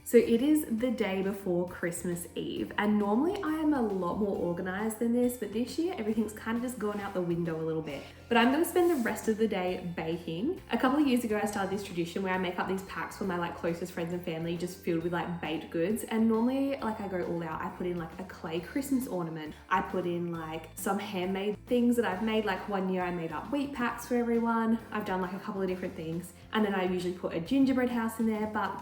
So it is the day before Christmas Eve, and normally I am a lot more organized than this, but this year everything's kind of just gone out the window a little bit. But I'm gonna spend the rest of the day baking. A couple of years ago I started this tradition where I make up these packs for my closest friends and family, just filled with baked goods, and normally I go all out. I put in a clay Christmas ornament. I put in some handmade things that I've made. One year I made up wheat packs for everyone. I've done a couple of different things, and then I usually put a gingerbread house in there. But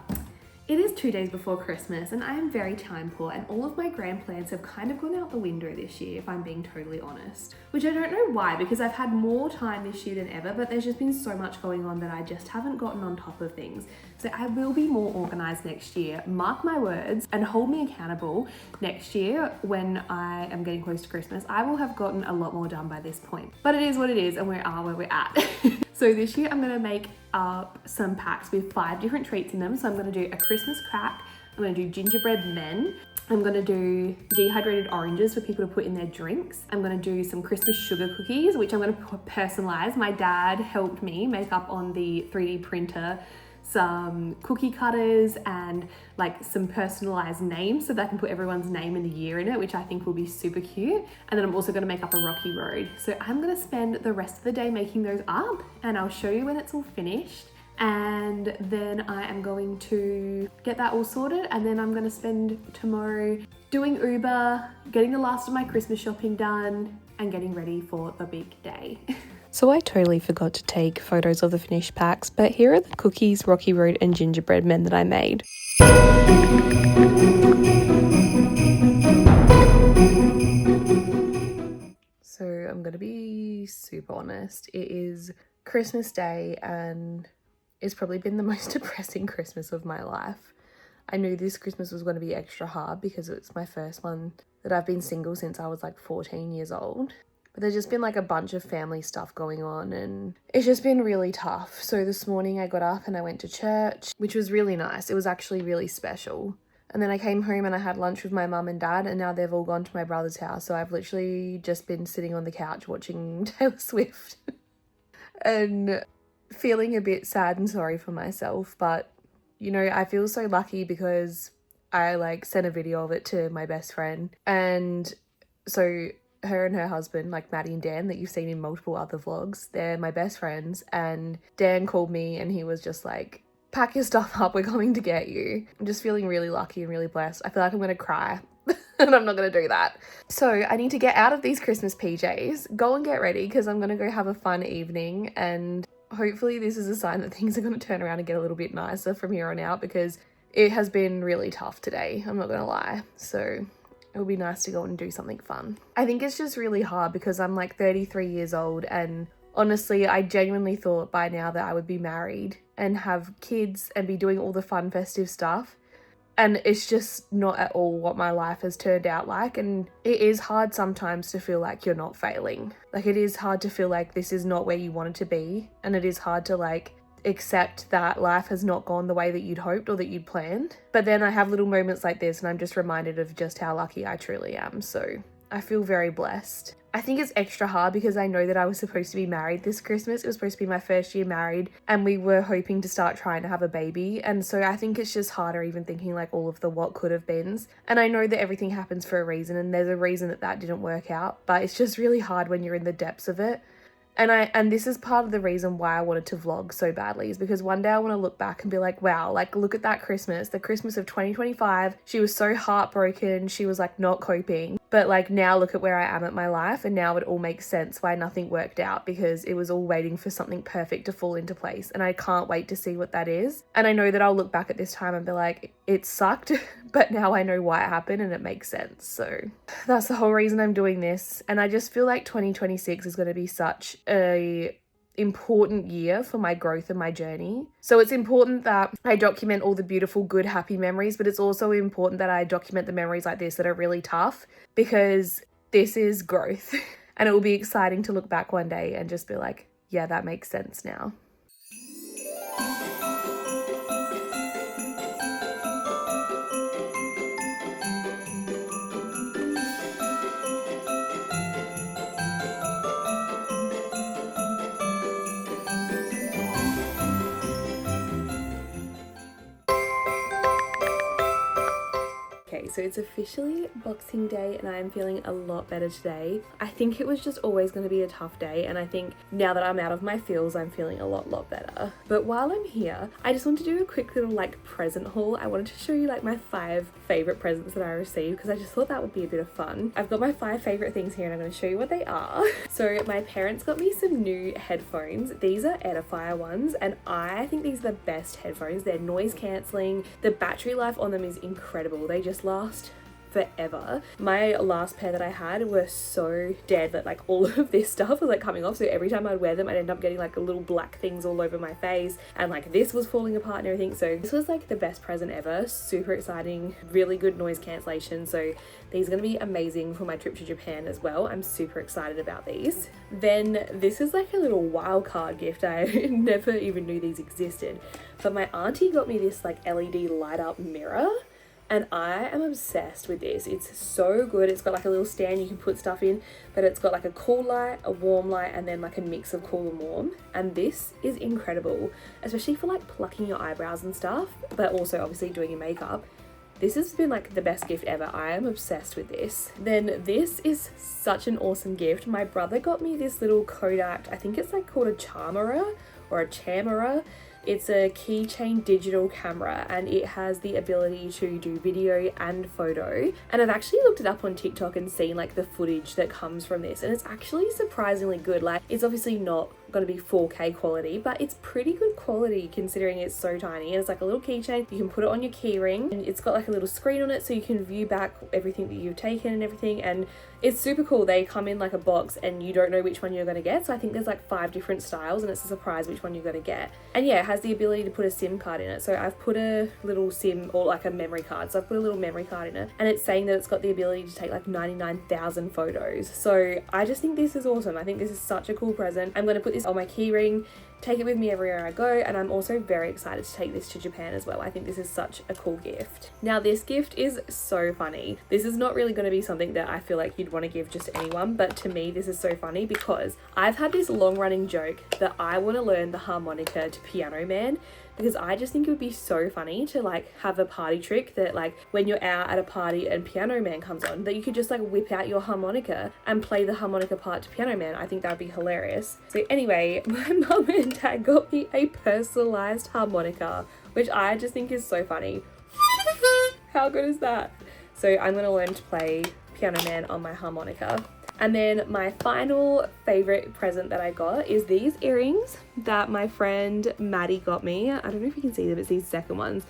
it is 2 days before Christmas and I am very time poor, and all of my grand plans have kind of gone out the window this year, if I'm being totally honest. Which I don't know why, because I've had more time this year than ever, but there's just been so much going on that I just haven't gotten on top of things. So I will be more organized next year, mark my words, and hold me accountable. Next year, when I am getting close to Christmas, I will have gotten a lot more done by this point. But it is what it is, and we are where we're at. So this year I'm gonna make up some packs with 5 different treats in them. So I'm gonna do a Christmas crack, I'm gonna do gingerbread men, I'm gonna do dehydrated oranges for people to put in their drinks. I'm gonna do some Christmas sugar cookies, which I'm gonna personalize. My dad helped me make up on the 3D printer some cookie cutters and some personalized names so that I can put everyone's name and the year in it, which I think will be super cute. And then I'm also gonna make up a rocky road. So I'm gonna spend the rest of the day making those up, and I'll show you when it's all finished. And then I am going to get that all sorted, and then I'm gonna spend tomorrow doing Uber, getting the last of my Christmas shopping done, and getting ready for the big day. So I totally forgot to take photos of the finished packs, but here are the cookies, Rocky Road and gingerbread men that I made. So I'm gonna be super honest. It is Christmas Day and it's probably been the most depressing Christmas of my life. I knew this Christmas was going to be extra hard because it's my first one that I've been single since I was 14 years old. But there's just been a bunch of family stuff going on and it's just been really tough. So this morning I got up and I went to church, which was really nice. It was actually really special. And then I came home and I had lunch with my mum and dad, and now they've all gone to my brother's house. So I've literally just been sitting on the couch watching Taylor Swift and feeling a bit sad and sorry for myself. But, I feel so lucky because I sent a video of it to my best friend. And so her and her husband, Maddie and Dan, that you've seen in multiple other vlogs, they're my best friends. And Dan called me and he was just like, pack your stuff up, we're coming to get you. I'm just feeling really lucky and really blessed. I feel like I'm gonna cry and I'm not gonna do that. So I need to get out of these Christmas PJs, go and get ready because I'm gonna go have a fun evening, and hopefully this is a sign that things are gonna turn around and get a little bit nicer from here on out, because it has been really tough today, I'm not gonna lie. So it would be nice to go and do something fun. I think it's just really hard because I'm 33 years old, and honestly, I genuinely thought by now that I would be married and have kids and be doing all the fun festive stuff. And it's just not at all what my life has turned out like. And it is hard sometimes to feel like you're not failing. It is hard to feel like this is not where you wanted to be. And it is hard to accept that life has not gone the way that you'd hoped or that you'd planned. But then I have little moments like this and I'm just reminded of just how lucky I truly am. So I feel very blessed. I think it's extra hard because I know that I was supposed to be married this Christmas. It was supposed to be my first year married and we were hoping to start trying to have a baby. And so I think it's just harder even thinking all of the what could have beens. And I know that everything happens for a reason and there's a reason that didn't work out, but it's just really hard when you're in the depths of it. And this is part of the reason why I wanted to vlog so badly, is because one day I want to look back and be like, wow, look at that Christmas, the Christmas of 2025. She was so heartbroken. She was not coping. But now look at where I am at my life, and now it all makes sense why nothing worked out, because it was all waiting for something perfect to fall into place. And I can't wait to see what that is. And I know that I'll look back at this time and be like, it sucked, but now I know why it happened and it makes sense. So that's the whole reason I'm doing this. And I just feel like 2026 is going to be such a important year for my growth and my journey. So it's important that I document all the beautiful, good, happy memories, but it's also important that I document the memories like this that are really tough, because this is growth. And it will be exciting to look back one day and just be like, yeah, that makes sense now. Okay, so it's officially Boxing Day and I am feeling a lot better today. I think it was just always going to be a tough day, and I think now that I'm out of my feels, I'm feeling a lot better. But while I'm here, I just want to do a quick little like present haul. I wanted to show you like my 5 favorite presents that I received because I just thought that would be a bit of fun. I've got my 5 favorite things here and I'm going to show you what they are. So my parents got me some new headphones. These are Edifier ones and I think these are the best headphones. They're noise cancelling. The battery life on them is incredible. They just last forever. My last pair that I had were so dead that like all of this stuff was like coming off, so every time I'd wear them I'd end up getting like little black things all over my face, and like this was falling apart and everything. So this was like the best present ever. Super exciting, really good noise cancellation, so these are going to be amazing for my trip to Japan as well. I'm super excited about these. Then this is like a little wild card gift. I never even knew these existed, but my auntie got me this like LED light up mirror and I am obsessed with this. It's so good. It's got like a little stand you can put stuff in, but it's got like a cool light, a warm light, and then like a mix of cool and warm. And this is incredible, especially for like plucking your eyebrows and stuff, but also obviously doing your makeup. This has been like the best gift ever. I am obsessed with this. Then this is such an awesome gift. My brother got me this little Kodak, I think it's like called a Charmera or a Chamera. It's a keychain digital camera and it has the ability to do video and photo. And I've actually looked it up on TikTok and seen like the footage that comes from this, and it's actually surprisingly good. Like, it's obviously not going to be 4K quality, but it's pretty good quality considering it's so tiny. And it's like a little keychain. You can put it on your keyring and it's got like a little screen on it so you can view back everything that you've taken and everything. And it's super cool. They come in like a box and you don't know which one you're going to get. So I think there's like 5 different styles and it's a surprise which one you're going to get. And yeah, it has the ability to put a SIM card in it. So I've put a little SIM, or like a memory card. So I've put a little memory card in it and it's saying that it's got the ability to take like 99,000 photos. So I just think this is awesome. I think this is such a cool present. I'm going to put this on my keyring, take it with me everywhere I go, and I'm also very excited to take this to Japan as well. I think this is such a cool gift. Now this gift is so funny. This is not really going to be something that I feel like you'd want to give just anyone, but to me this is so funny because I've had this long running joke that I want to learn the harmonica to Piano Man, because I just think it would be so funny to like have a party trick that like when you're out at a party and Piano Man comes on, that you could just like whip out your harmonica and play the harmonica part to Piano Man. I think that would be hilarious. So anyway, my mum and dad got me a personalized harmonica, which I just think is so funny. How good is that? So I'm gonna learn to play Piano Man on my harmonica. And then my final favorite present that I got is these earrings that my friend Maddie got me. I don't know if you can see them, it's these second ones.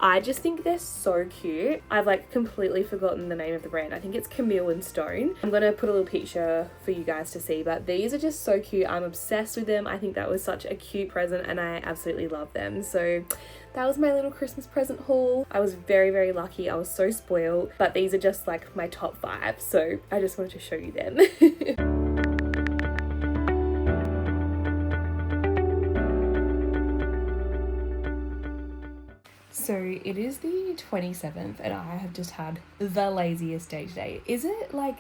I just think they're so cute. I've like completely forgotten the name of the brand. I think it's Camille and Stone. I'm gonna put a little picture for you guys to see, but these are just so cute. I'm obsessed with them. I think that was such a cute present and I absolutely love them. So that was my little Christmas present haul. I was very lucky. I was so spoiled, but these are just like my top 5. So I just wanted to show you them. So it is the 27th and I have just had the laziest day today. Is it like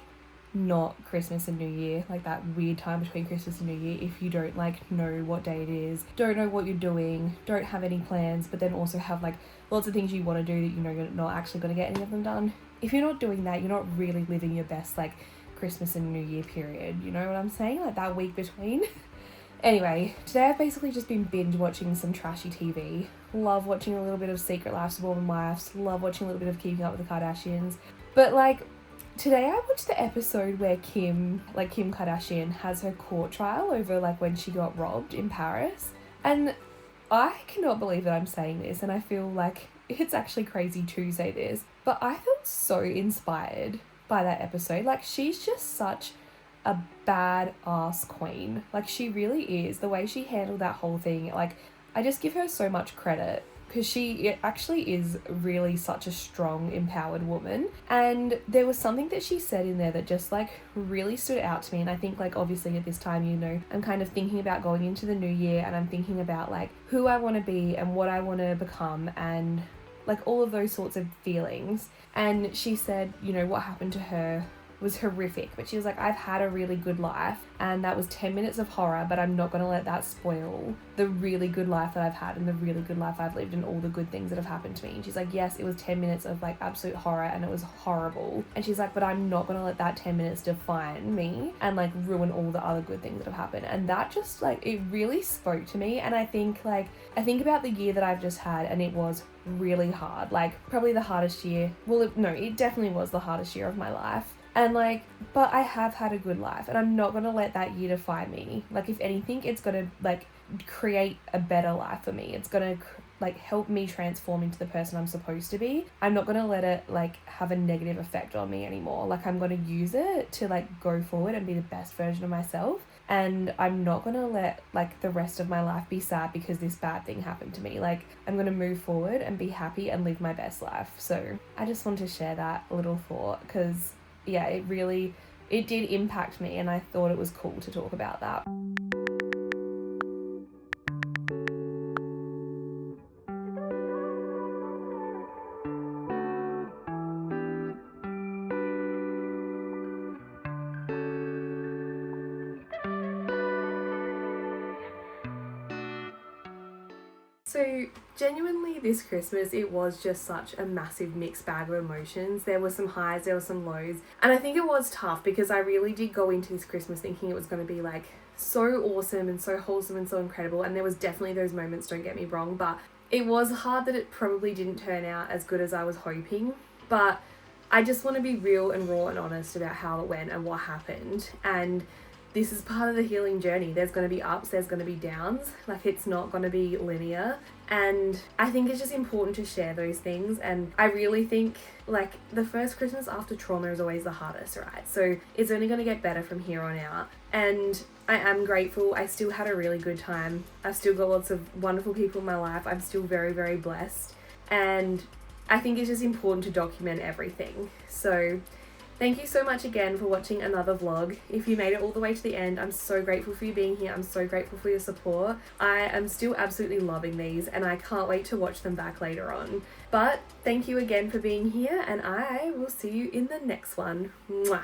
not Christmas and New Year, like that weird time between Christmas and New Year, if you don't like know what day it is, don't know what you're doing, don't have any plans, but then also have like lots of things you want to do that you know you're not actually going to get any of them done? If you're not doing that, you're not really living your best like Christmas and New Year period, you know what I'm saying? Like that week between. Anyway, today I've basically just been binge watching some trashy TV. Love watching a little bit of Secret Life, Suburban Wives, love watching a little bit of Keeping Up with the Kardashians. But like, today I watched the episode where Kim Kardashian has her court trial over like when she got robbed in Paris. And I cannot believe that I'm saying this, and I feel like it's actually crazy to say this, but I felt so inspired by that episode. Like, she's just such a badass queen. Like, she really is. The way she handled that whole thing, like, I just give her so much credit because she actually is really such a strong, empowered woman. And there was something that she said in there that just like really stood out to me. And I think like obviously at this time, you know, I'm kind of thinking about going into the new year and I'm thinking about like who I want to be and what I want to become and like all of those sorts of feelings. And she said, you know, what happened to her was horrific. But she was like, I've had a really good life, and that was 10 minutes of horror, but I'm not going to let that spoil the really good life that I've had and the really good life I've lived and all the good things that have happened to me. And she's like, yes, it was 10 minutes of like absolute horror and it was horrible. And she's like, but I'm not going to let that 10 minutes define me and like ruin all the other good things that have happened. And that just like, it really spoke to me. And I think about the year that I've just had, and it was really hard, like probably the hardest year. Well, it definitely was the hardest year of my life. And like, but I have had a good life, and I'm not going to let that year define me. Like, if anything, it's going to like create a better life for me. It's going to like help me transform into the person I'm supposed to be. I'm not going to let it like have a negative effect on me anymore. Like, I'm going to use it to like go forward and be the best version of myself. And I'm not going to let like the rest of my life be sad because this bad thing happened to me. Like, I'm going to move forward and be happy and live my best life. So I just want to share that little thought, because yeah, it did impact me, and I thought it was cool to talk about that. So genuinely this Christmas, it was just such a massive mixed bag of emotions. There were some highs, there were some lows. And I think it was tough because I really did go into this Christmas thinking it was going to be like so awesome and so wholesome and so incredible. And there was definitely those moments, don't get me wrong, but it was hard that it probably didn't turn out as good as I was hoping. But I just want to be real and raw and honest about how it went and what happened. And this is part of the healing journey. There's going to be ups, there's going to be downs. Like, it's not going to be linear. And I think it's just important to share those things. And I really think like the first Christmas after trauma is always the hardest, right? So it's only going to get better from here on out. And I am grateful. I still had a really good time. I've still got lots of wonderful people in my life. I'm still very, very blessed. And I think it's just important to document everything. So thank you so much again for watching another vlog. If you made it all the way to the end, I'm so grateful for you being here. I'm so grateful for your support. I am still absolutely loving these, and I can't wait to watch them back later on. But thank you again for being here, and I will see you in the next one. Mwah.